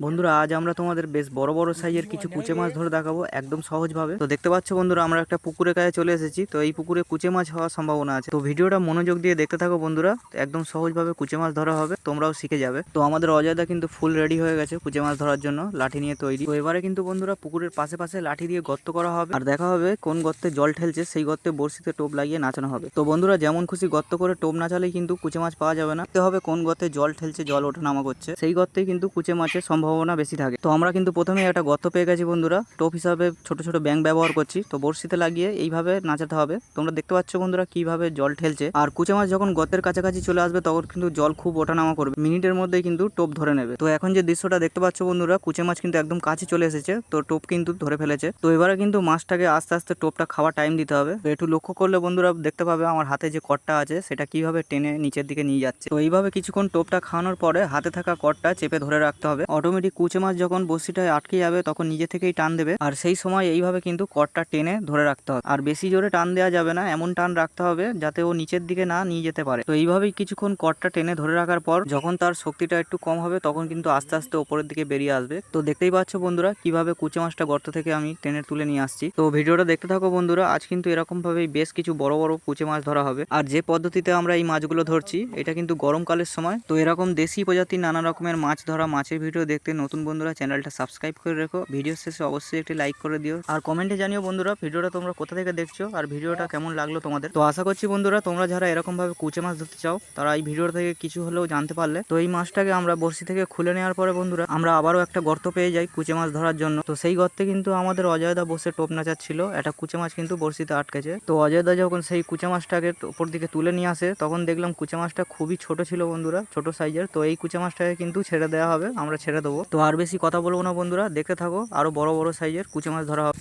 বন্ধুরা আজ আমরা তোমাদের বেশ বড় বড় সাইজের কিছু কুচে মাছ ধরে দেখাবো একদম সহজভাবে। তো দেখতে পাচ্ছ বন্ধুরা আমরা একটা পুকুরের কাছে চলে এসেছি। তো এই পুকুরে কুচে মাছ হওয়ার সম্ভাবনা আছে। তো ভিডিওটা মনোযোগ দিয়ে দেখতে থাকো বন্ধুরা, একদম সহজভাবে কুচে মাছ ধরা হবে, তোমরাও শিখে যাবে। তো আমাদের অজয়দা কিন্তু ফুল রেডি হয়ে গেছে কুচে মাছ ধরার জন্য, লাঠি নিয়ে তৈরি। তো এবারে কিন্তু বন্ধুরা পুকুরের পাশে পাশে লাঠি দিয়ে গর্ত করা হবে, আর দেখা হবে কোন গর্তে জল ঠেলছে সেই গর্তে বড়শিতে টোপ লাগিয়ে নাচানো হবে। তো বন্ধুরা যেমন খুশি গর্ত করে টোপ নাচালেই কিন্তু কুচে মাছ পাওয়া যাবে না, দেখতে হবে কোন গর্তে জল ঠেলছে, জল ওঠানামা করছে, সেই গর্তেই কিন্তু কুচে মাছের সম্ভাবনা বেশি থাকে। তো আমরা কিন্তু প্রথমে একটা গর্ত পেয়ে গেছি বন্ধুরা, টোপ হিসাবে ছোট ছোট ব্যাং ব্যবহার করছি। তো বড়শিতে লাগিয়ে এইভাবে নাচাতে হবে। তোমরা দেখতে পাচ্ছ বন্ধুরা কিভাবে জল ঠেলছে। আর কুচে মাছ যখন গর্তের কাছাকাছি চলে আসবে তখন কিন্তু জল খুব ওঠানামা করবে, মিনিটের মধ্যেই কিন্তু টোপ ধরে নেবে। তো এখন যে দৃশ্যটা দেখতে পাচ্ছ বন্ধুরা, কুচে মাছ কিন্তু একদম কাছে চলে এসেছে, তো টোপ কিন্তু ধরে ফেলেছে। তো এবারে কিন্তু মাছটাকে আস্তে আস্তে টোপটা খাওয়া টাইম দিতে হবে। তো একটু লক্ষ্য করলে বন্ধুরা দেখতে পাবে আমার হাতে যে কটটা আছে সেটা কিভাবে টেনে নিচের দিকে নিয়ে যাচ্ছে। তো এইভাবে কিছুক্ষণ টোপটা খাওয়ানোর পরে হাতে থাকা কটটা চেপে ধরে রাখতে হবে। অটোমেটিক কুচে মাছ যখন বড়শিটায় আটকে যাবে তখন নিজে থেকেই টান দেবে, আর সেই সময় এইভাবে কিন্তু কটটা টেনে ধরে রাখতে হবে। আর বেশি জোরে টান দেওয়া যাবে না, এমন টান রাখতে হবে যাতে ও নিচের দিকে না নিয়ে যেতে পারে। তো এইভাবেই কিছুক্ষণ কটটা টেনে ধরে রাখার পর যখন তার শক্তিটা একটু কম হবে তখন কিন্তু আস্তে আস্তে ওপরের দিকে বেরিয়ে আসবে। তো দেখতেই পাচ্ছ বন্ধুরা কিভাবে কুচে মাছটা গর্ত থেকে আমি টেনে তুলে নিয়ে আসছি। তো ভিডিওটা দেখতে থাকো বন্ধুরা, আজ কিন্তু এরকম ভাবেই বেশ কিছু বড় বড় কুচে মাছ ধরা হবে। আর যে পদ্ধতিতে আমরা এই মাছগুলো ধরছি এটা কিন্তু গরমকালের সময়। তো এরকম দেশি প্রজাতির নানা রকমের মাছ ধরা মাছের ভিডিও দেখতে নতুন বন্ধুরা চ্যানেলটা সাবস্ক্রাইব করে রেখো। ভিডিও শেষে অবশ্যই একটি লাইক করে দিও, আর কমেন্টে জানিও বন্ধুরা ভিডিওটা তোমরা কোথা থেকে দেখছো আর ভিডিওটা কেমন লাগলো তোমাদের। তো আশা করছি বন্ধুরা তোমরা যারা এরকম ভাবে কুচে মাছ ধরতে চাও তারা এই ভিডিও থেকে কিছু হলেও জানতে পারলে। তো এই মাছটাকে আমরা বড়শি থেকে খুলে নেওয়ার পরে বন্ধুরা আমরা আবারও একটা গর্ত পেয়ে যাই কুচে মাছ ধরার জন্য। তো সেই গর্তে কিন্তু আমাদের অজয়দা বসে টোপ নাচাচ্ছিল, একটা কুচে মাছ কিন্তু বড়শিতে আটকেছে। তো অজয়দা যখন সেই কুচে মাছটাকে উপর দিকে তুলে নিয়ে আসে তখন দেখলাম কুচে মাছটা খুবই ছোট ছিল বন্ধুরা, ছোট সাইজের। তো এই কুচে মাছটাকে কিন্তু ছেড়ে দেওয়া হবে, আমরা ছেড়ে দেবো। তো আর বেশি কথা বলবো না বন্ধুরা, দেখতে থাকো আরো বড় বড় সাইজের কুচে মাছ ধরা হবে।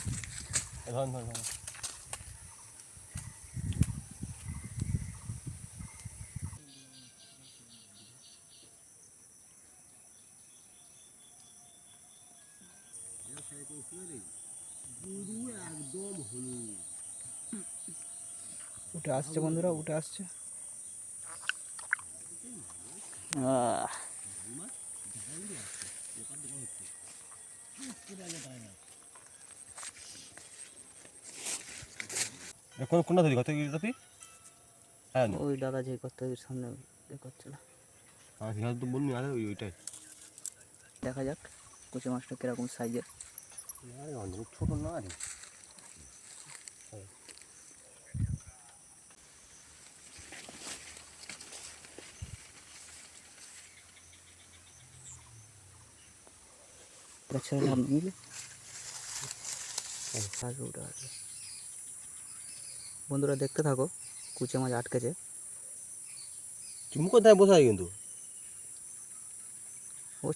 উঠে আসছে বন্ধুরা, উঠে আসছে। কোনটা ধরি কত তুই? হ্যাঁ ওই দাদা যে করতে সামনে করছিল, তো বলনি আরে ওইটাই দেখা যাক কুচে মাছটা কিরকম সাইজের। ছোট না আরে ছেড়ে নাম নিলে আসবে, উঠে আসবে। বন্ধুরা দেখতে থাকো, কুচে মাছ আটকেছে। চুমু কোথায় বসে কিন্তু ও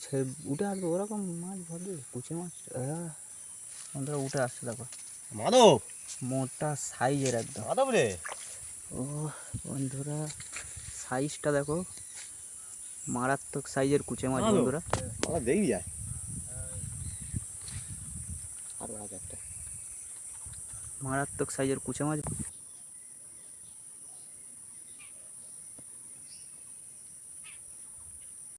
উঠে আসবে, ওরকম মাছ ভাববে কুচে মাছ। বন্ধুরা উঠে আসছে দেখো, মাধব মোটা সাইজের একদম। মাধব রে ও বন্ধুরা সাইজটা দেখো, মারাত্মক সাইজের কুচে মাছ বন্ধুরা। আমার দেখবি যায় আরো আগে একটা মারাত্মক সাইজের কুচে মাছ।